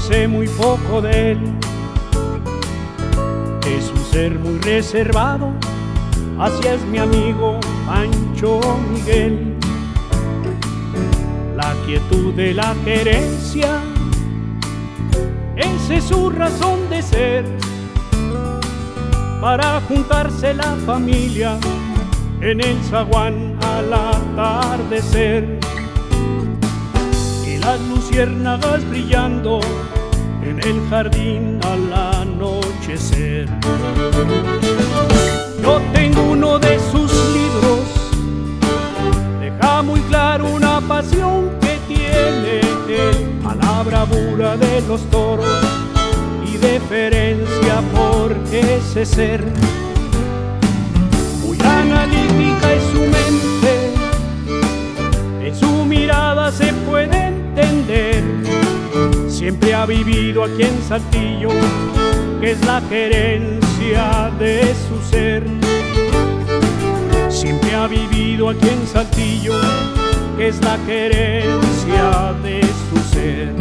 que sé muy poco de él. Es un ser muy reservado, así es mi amigo Pancho Miguel. La quietud de la gerencia, esa es su razón de ser. Para juntarse la familia en el zaguán al atardecer, y las luciérnagas brillando en el jardín al anochecer. Yo tengo uno de sus libros, deja muy claro una pasión que tiene él a la bravura de los toros y deferencia por ese ser. Muy analítica es su mente, en su mirada se puede entender. Siempre ha vivido aquí en Saltillo, que es la gerencia de su ser. Siempre ha vivido aquí en Saltillo, que es la gerencia de su ser.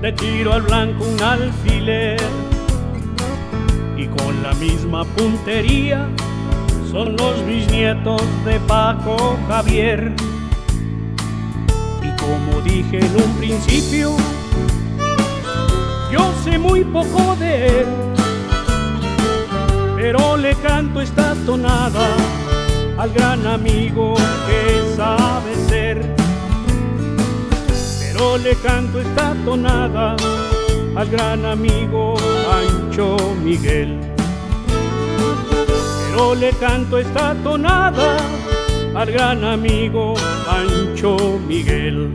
Le tiro al blanco un alfiler y con la misma puntería son los bisnietos de Paco Javier. Y como dije en un principio, yo sé muy poco de él, pero le canto esta tonada al gran amigo que sabe ser. Pero le canto esta tonada al gran amigo Pancho Miguel. Pero le canto esta tonada al gran amigo Pancho Miguel.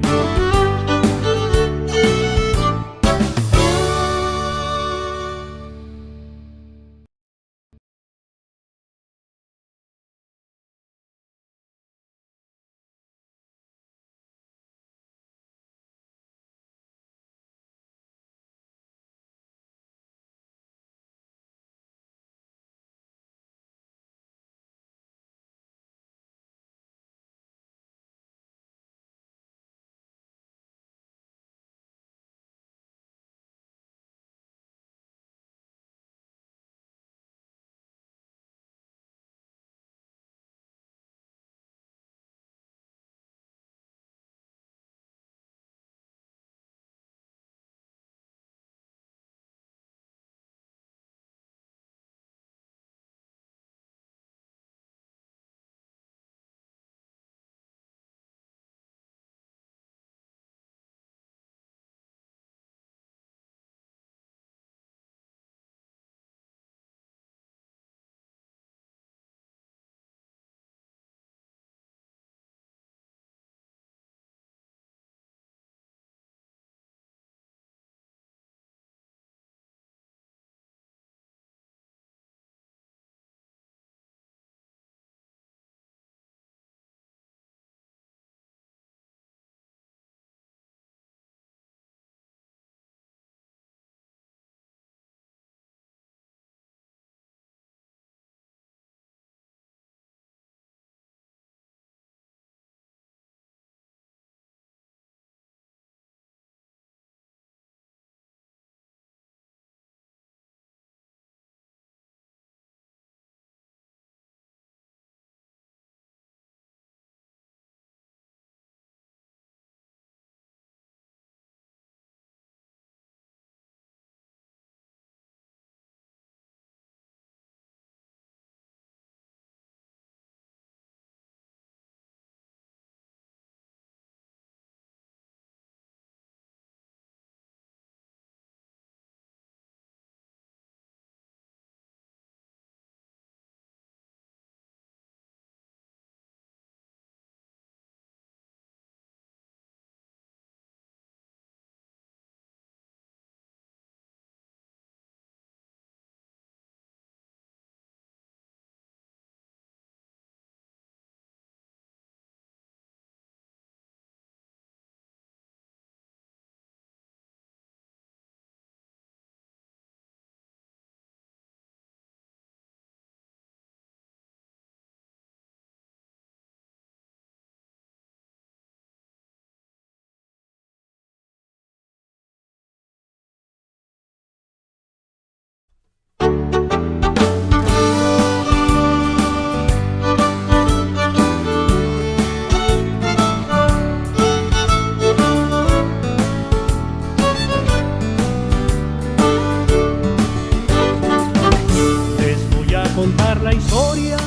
historia,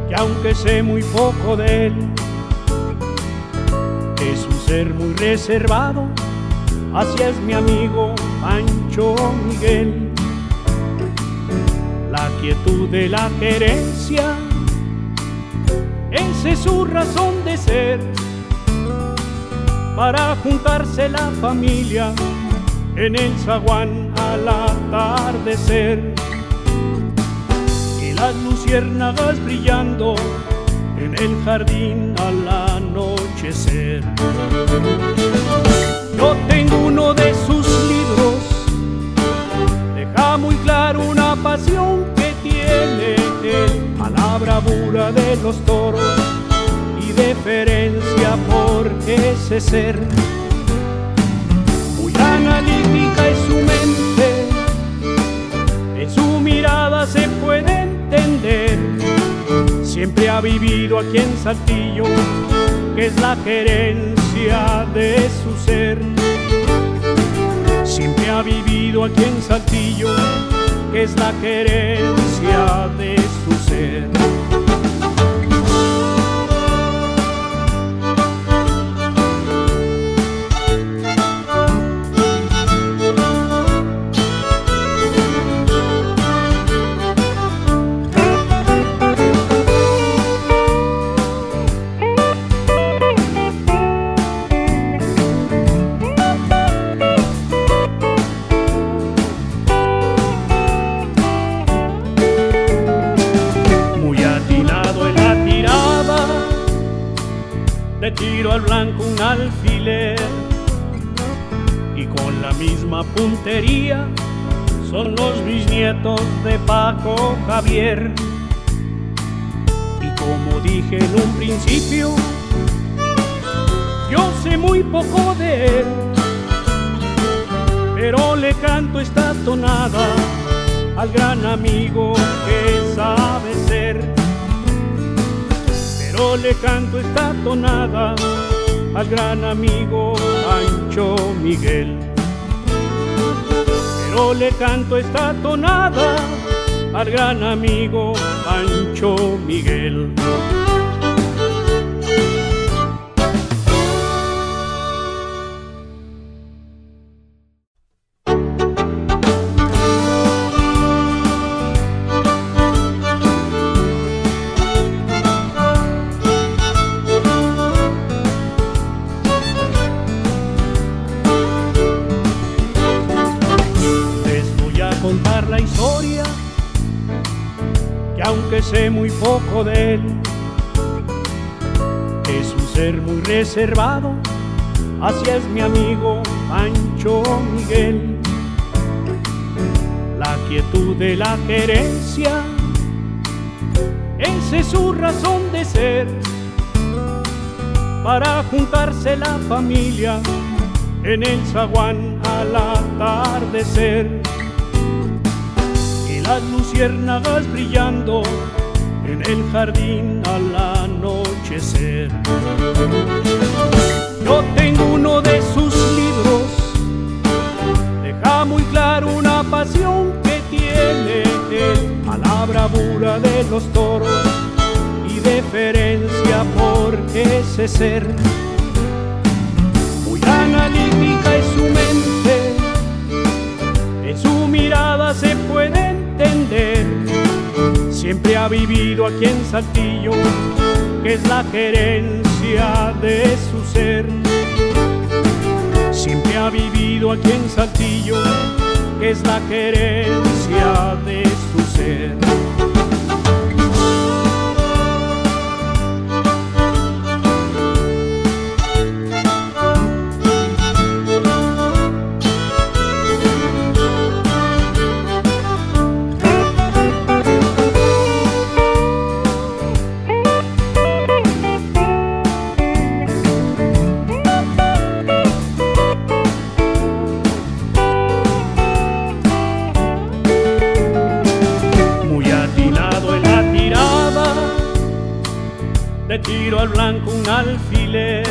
que aunque sé muy poco de él, es un ser muy reservado. Así es mi amigo Pancho Miguel. La quietud de la gerencia, esa es su razón de ser. Para juntarse la familia en el zaguán al atardecer, y las luciérnagas brillando en el jardín al anochecer. Yo tengo uno de sus libros, deja muy claro una pasión que tiene él a la bravura de los toros y deferencia por ese ser. Muy analítica es su mente, en su mirada se puede entender. Siempre ha vivido aquí en Saltillo, que es la gerencia de su ser. Siempre ha vivido aquí en Saltillo, que es la gerencia de su ser. De tiro al blanco un alfiler, y con la misma puntería son los bisnietos de Paco Javier. Y como dije en un principio, yo sé muy poco de él, pero le canto esta tonada al gran amigo que sabe ser. Pero le canto esta tonada al gran amigo Pancho Miguel. Pero le canto esta tonada al gran amigo Pancho Miguel. Contar la historia, que aunque sé muy poco de él, es un ser muy reservado. Así es mi amigo Pancho Miguel. La quietud de la gerencia, esa es su razón de ser. Para juntarse la familia en el zaguán al atardecer, las luciérnagas brillando en el jardín al anochecer. Yo tengo uno de sus libros, deja muy claro una pasión que tiene él a la bravura de los toros y deferencia por ese ser. Muy analítica es su mente, en su mirada se puede entender. Siempre ha vivido aquí en Saltillo, que es la gerencia de su ser. Siempre ha vivido aquí en Saltillo, que es la gerencia de su ser. De tiro al blanco un alfiler,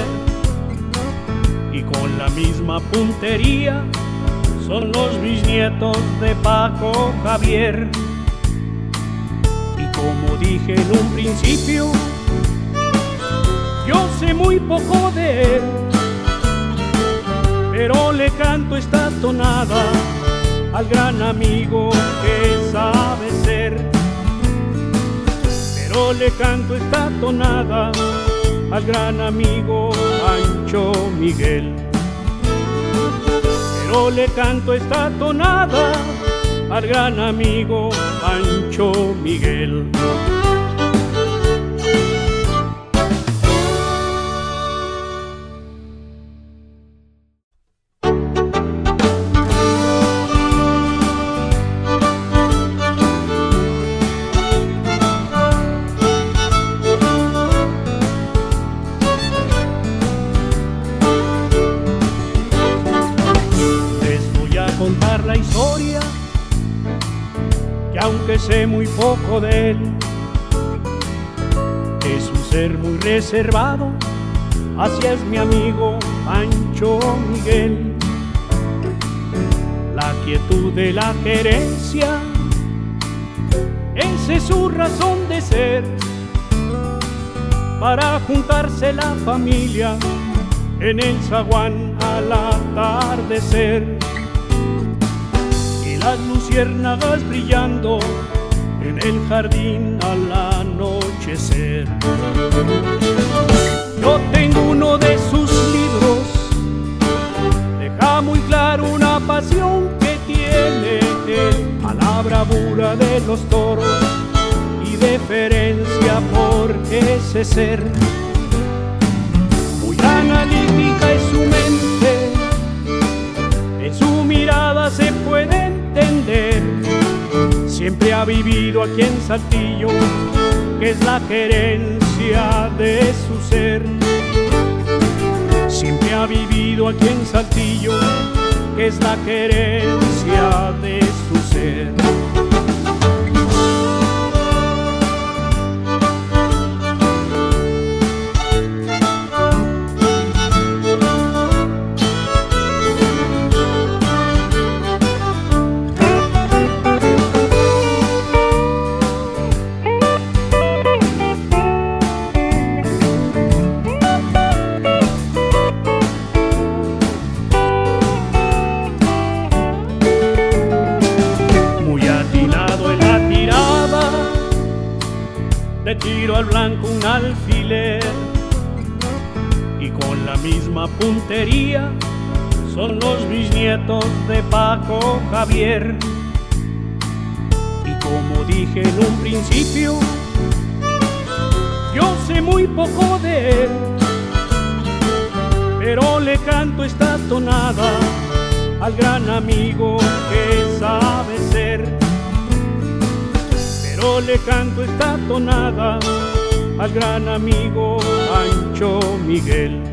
y con la misma puntería son los bisnietos de Paco Javier. dije en un principio, yo sé muy poco de él, pero le canto esta tonada al gran amigo que sabe ser. Pero le canto esta tonada al gran amigo Pancho Miguel. Pero le canto esta tonada al gran amigo Pancho Miguel. Contar la historia, que aunque sé muy poco de él, es un ser muy reservado, así es mi amigo Pancho Miguel. La quietud de la gerencia, esa es su razón de ser, para juntarse la familia en el zaguán al atardecer. Las luciérnagas brillando en el jardín al anochecer. Yo tengo uno de sus libros, deja muy claro una pasión que tiene él a la bravura de los toros y deferencia por ese ser. Muy analítica es su mente, en su mirada se puede entender. Siempre ha vivido aquí en Saltillo, que es la gerencia de su ser. Siempre ha vivido aquí en Saltillo, que es la gerencia de su ser. Le tiro al blanco un alfiler y con la misma puntería son los bisnietos de Paco Javier. Y como dije en un principio, yo sé muy poco de él, pero le canto esta tonada al gran amigo que sabe ser. Pero le canto esta tonada al gran amigo Pancho Miguel.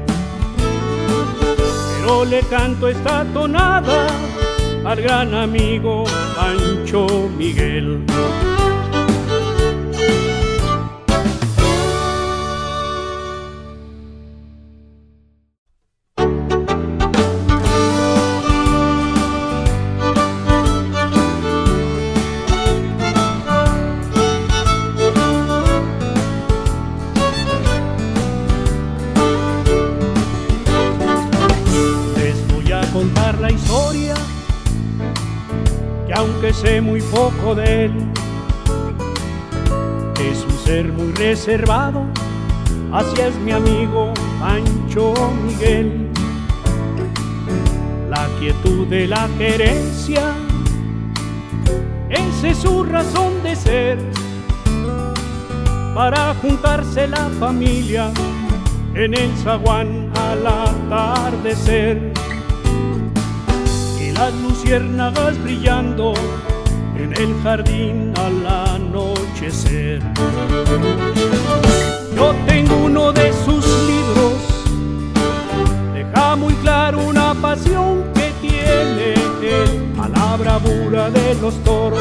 Pero le canto esta tonada al gran amigo Pancho Miguel. Contar la historia, que aunque sé muy poco de él, es un ser muy reservado, así es mi amigo Pancho Miguel. La quietud de la gerencia, esa es su razón de ser, para juntarse la familia en el zaguán al atardecer. Las luciérnagas brillando en el jardín al anochecer. Yo tengo uno de sus libros, deja muy claro una pasión que tiene él a la bravura de los toros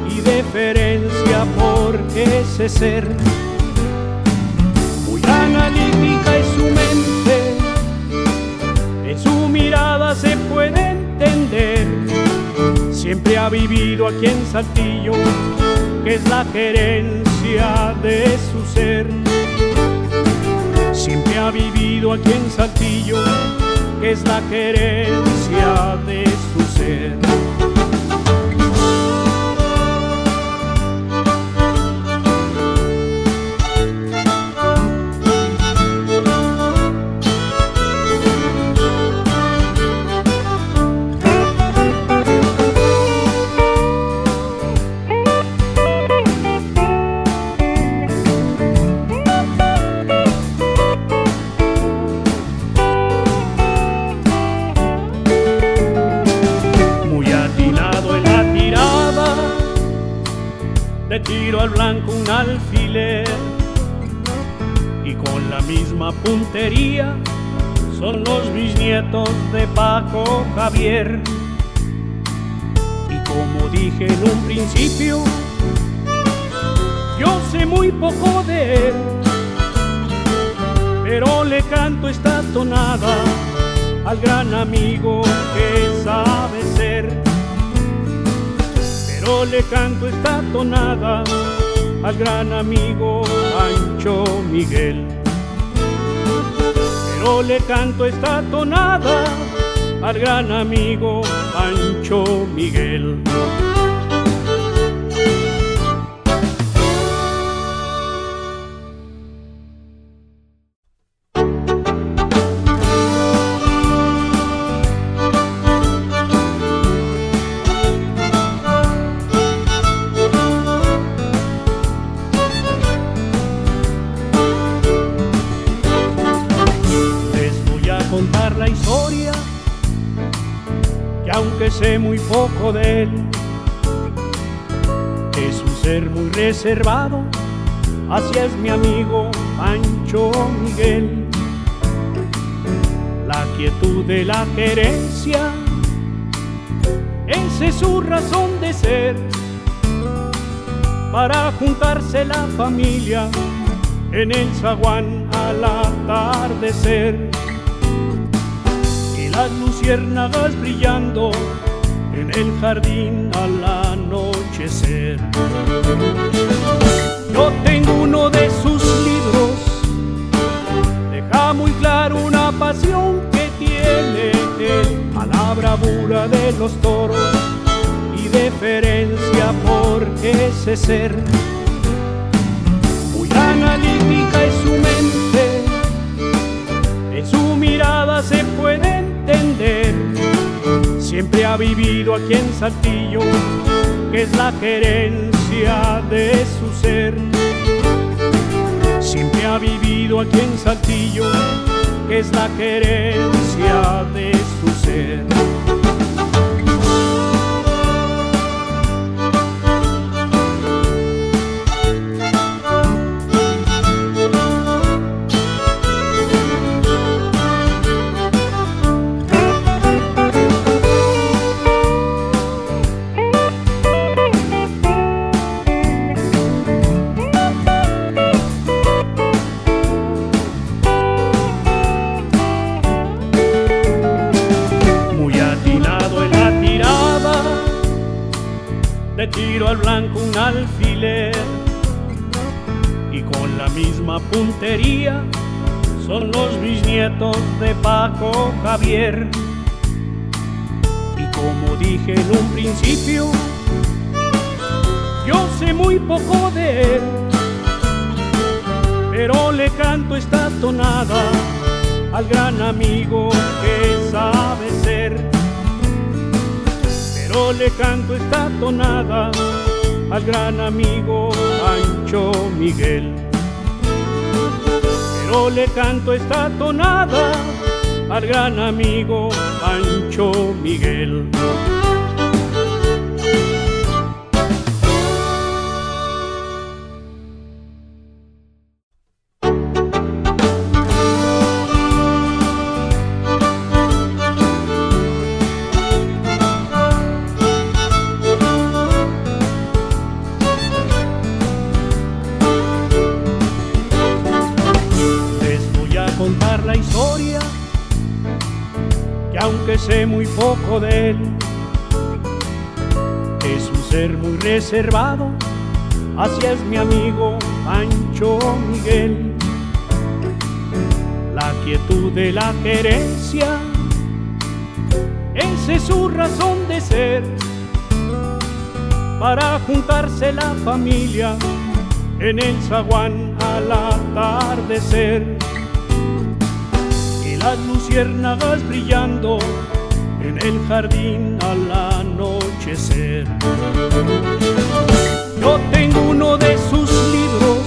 y deferencia por ese ser. Muy analítica es su mente, en su mirada se puede entender. Siempre ha vivido aquí en Saltillo, que es la gerencia querencia de su ser. Siempre ha vivido aquí en Saltillo, que es la querencia de su ser. Le tiro al blanco un alfiler y con la misma puntería son los bisnietos de Paco Javier. Y como dije en un principio, yo sé muy poco de él, pero le canto esta tonada al gran amigo que sabe ser. Pero le canto esta tonada al gran amigo Pancho Miguel. Pero le canto esta tonada al gran amigo Pancho Miguel. Contar la historia, que aunque sé muy poco de él, es un ser muy reservado, así es mi amigo Pancho Miguel. La quietud de la querencia, esa es su razón de ser, para juntarse la familia en el zaguán al atardecer. Las luciérnagas brillando en el jardín al anochecer. Yo tengo uno de sus libros, deja muy claro una pasión que tiene él a la bravura de los toros y deferencia por ese ser. Muy analítica es su mente, en su mirada se puede entender. Siempre ha vivido aquí en Saltillo, que es la querencia de su ser. Siempre ha vivido aquí en Saltillo, que es la querencia de su ser. Le tiro al blanco un alfiler y con la misma puntería son los bisnietos de Paco Javier. Y como dije en un principio, yo sé muy poco de él, pero le canto esta tonada al gran amigo que sabe ser. Pero le canto esta tonada al gran amigo Pancho Miguel. Pero le canto esta tonada al gran amigo Pancho Miguel. Contar la historia, que aunque sé muy poco de él, es un ser muy reservado, así es mi amigo Pancho Miguel. La quietud de la gerencia, esa es su razón de ser, para juntarse la familia en el zaguán al atardecer, y las luciérnagas brillando en el jardín al anochecer. Yo tengo uno de sus libros,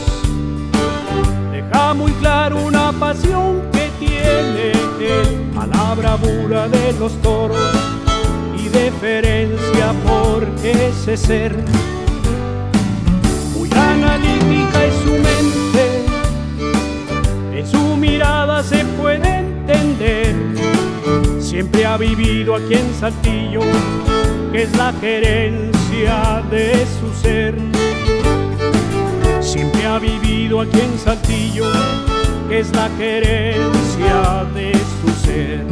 deja muy claro una pasión que tiene él a la bravura de los toros y deferencia por ese ser. Muy analítica es su mente, en su mirada se puede entender. Siempre ha vivido aquí en Saltillo, que es la gerencia de su ser. Siempre ha vivido aquí en Saltillo, que es la gerencia de su ser.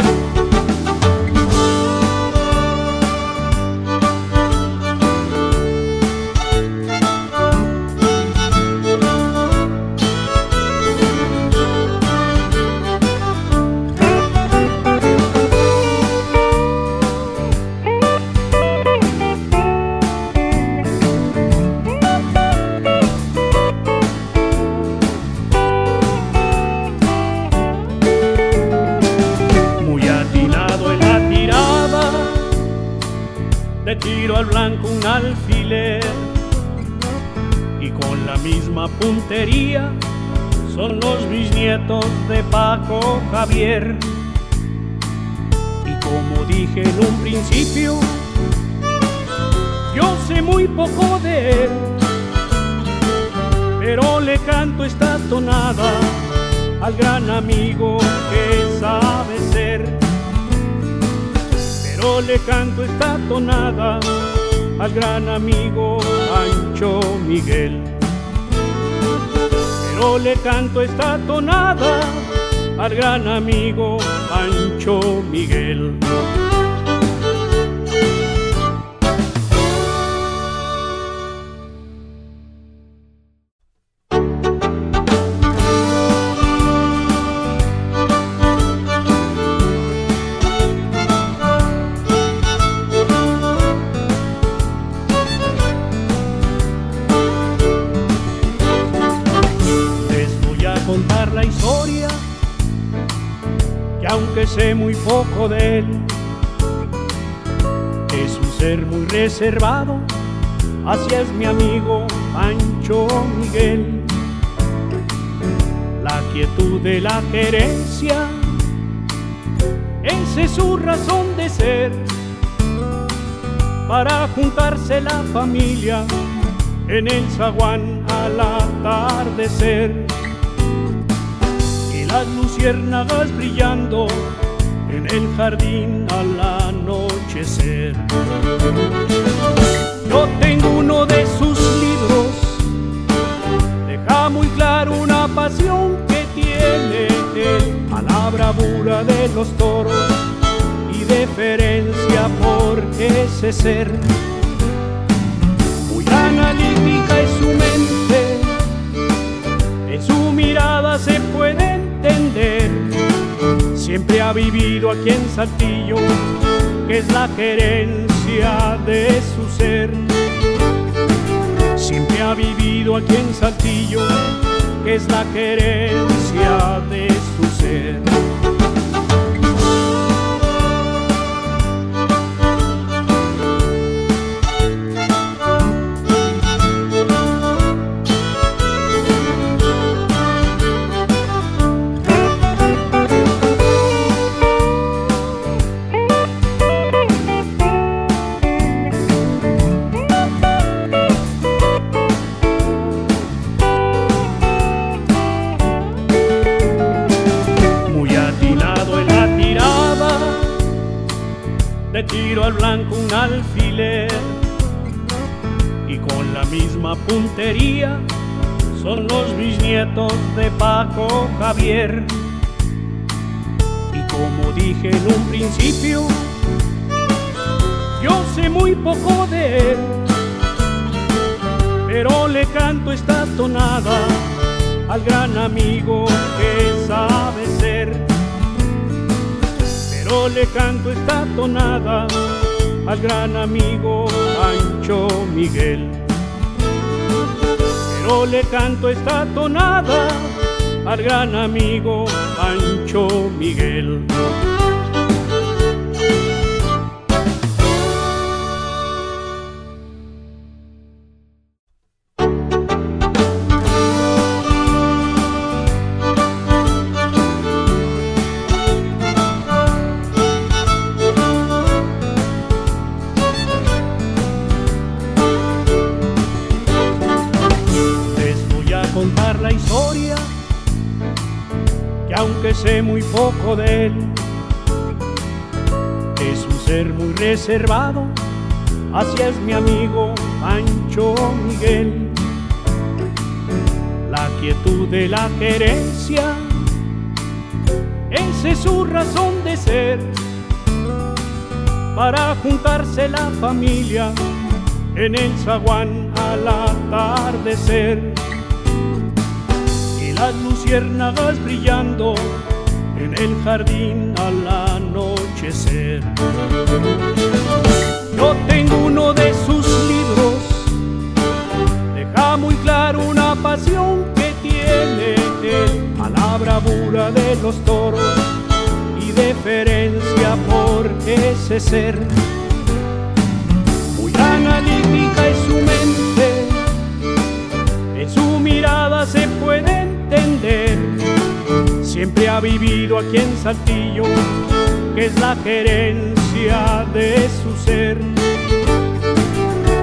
Le tiro al blanco un alfiler y con la misma puntería son los bisnietos de Paco Javier. Y como dije en un principio, yo sé muy poco de él, pero le canto esta tonada al gran amigo que sabe ser. Pero le canto esta tonada al gran amigo Pancho Miguel. Pero le canto esta tonada al gran amigo Pancho Miguel. Contar la historia, que aunque sé muy poco de él, es un ser muy reservado, así es mi amigo Pancho Miguel. La quietud de la gerencia, esa es su razón de ser, para juntarse la familia en el zaguán al atardecer, las luciérnagas brillando en el jardín al anochecer. Yo tengo uno de sus libros, deja muy claro una pasión que tiene él a la bravura de los toros y deferencia por ese ser. Muy analítica es su mente, en su mirada se puede entender. Siempre ha vivido aquí en Saltillo, que es la gerencia de su ser. Siempre ha vivido aquí en Saltillo, que es la gerencia de su ser. Le tiro al blanco un alfiler y con la misma puntería son los bisnietos de Paco Javier. Y como dije en un principio, yo sé muy poco de él, pero le canto esta tonada al gran amigo que sabe ser. Pero le canto esta tonada al gran amigo Pancho Miguel. Pero le canto esta tonada al gran amigo Pancho Miguel. Contar la historia, que aunque sé muy poco de él, es un ser muy reservado, así es mi amigo Pancho Miguel. La quietud de la gerencia, esa es su razón de ser, para juntarse la familia en el zaguán al atardecer. Las luciérnagas brillando en el jardín al anochecer. Yo tengo uno de sus libros, deja muy claro una pasión que tiene él a la bravura de los toros y deferencia por ese ser. Muy analítica es su mente, en su mirada se puede entender. Siempre ha vivido aquí en Saltillo, que es la gerencia de su ser.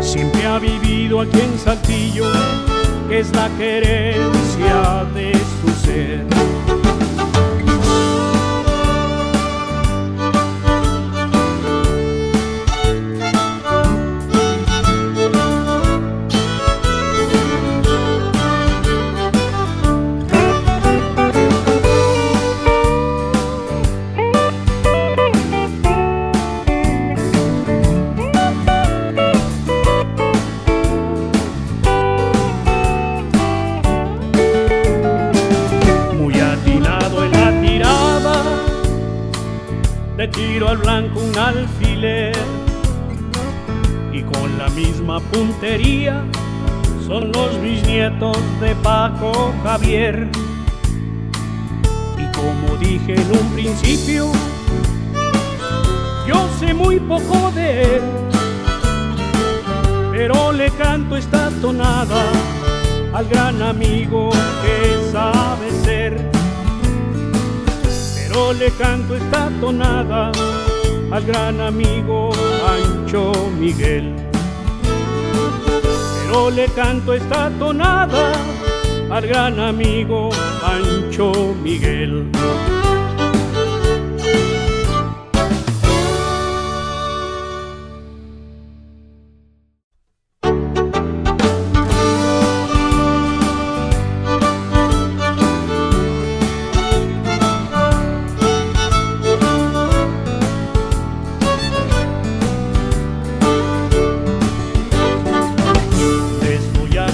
Siempre ha vivido aquí en Saltillo, que es la gerencia de su ser. Le tiro al blanco un alfiler y con la misma puntería son los bisnietos de Paco Javier. Y como dije en un principio, yo sé muy poco de él, pero le canto esta tonada al gran amigo que sabe ser. Pero le canto esta tonada al gran amigo Pancho Miguel. Pero le canto esta tonada al gran amigo Pancho Miguel.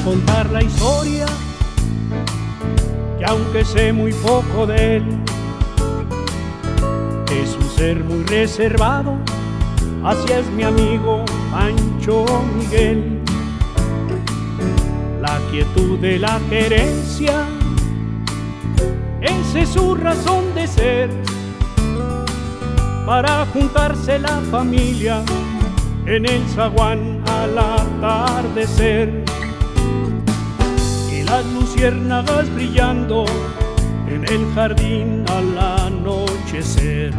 Contar la historia, que aunque sé muy poco de él, es un ser muy reservado, así es mi amigo Pancho Miguel. La quietud de la gerencia, esa es su razón de ser, para juntarse la familia en el zaguán al atardecer. Las luciérnagas brillando en el jardín al anochecer.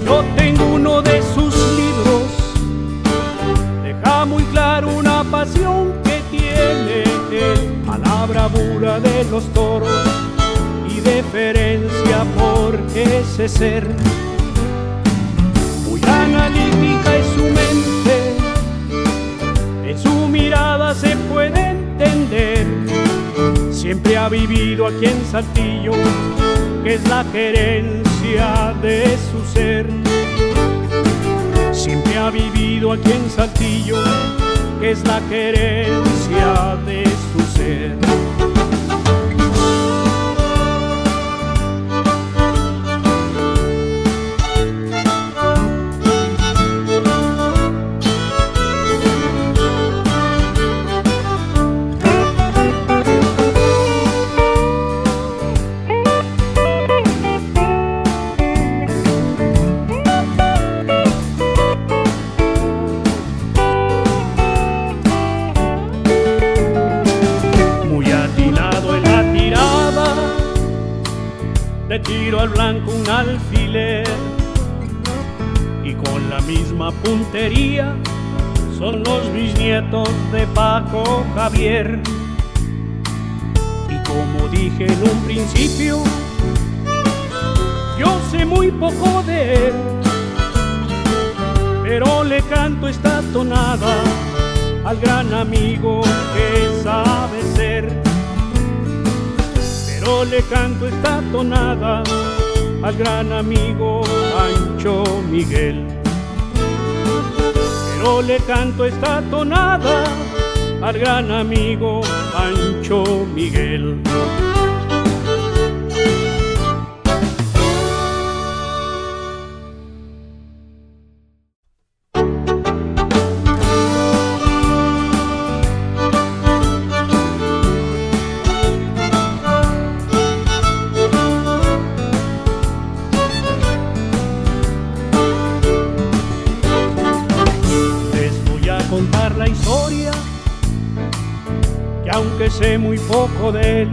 Yo tengo uno de sus libros, deja muy claro una pasión que tiene él a la bravura de los toros y deferencia por ese ser. Muy analítica es su mente, en su mirada se puede entender. Siempre ha vivido aquí en Saltillo, que es la gerencia de su ser. Siempre ha vivido aquí en Saltillo, que es la querencia de su ser. Le tiro al blanco un alfiler y con la misma puntería son los bisnietos de Paco Javier. Y como dije en un principio, yo sé muy poco de él, pero le canto esta tonada al gran amigo que sabe ser. Pero le canto esta tonada al gran amigo Pancho Miguel. Pero le canto esta tonada al gran amigo Pancho Miguel. Contar la historia, que aunque sé muy poco de él,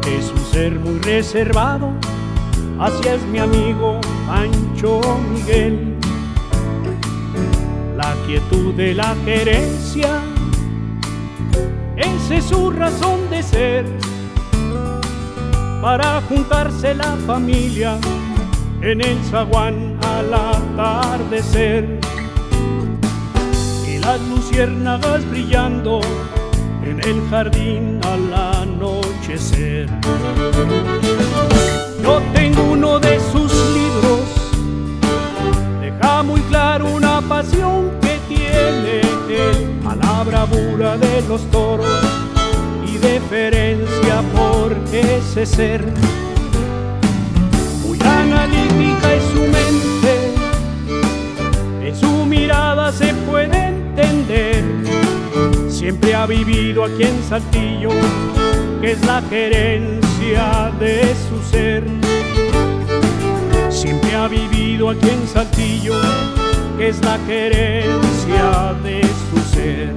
es un ser muy reservado, así es mi amigo Pancho Miguel. La quietud de la querencia, esa es su razón de ser, para juntarse la familia en el zaguán al atardecer. Las luciérnagas brillando en el jardín al anochecer. Yo tengo uno de sus libros, deja muy claro una pasión que tiene él a la bravura de los toros y deferencia por ese ser. Muy analítica es su mente, en su mirada se puede entender. Siempre ha vivido aquí en Saltillo, que es la querencia de su ser. Siempre ha vivido aquí en Saltillo, que es la querencia de su ser.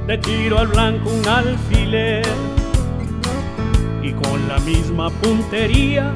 Le tiro al blanco un alfiler y con la misma puntería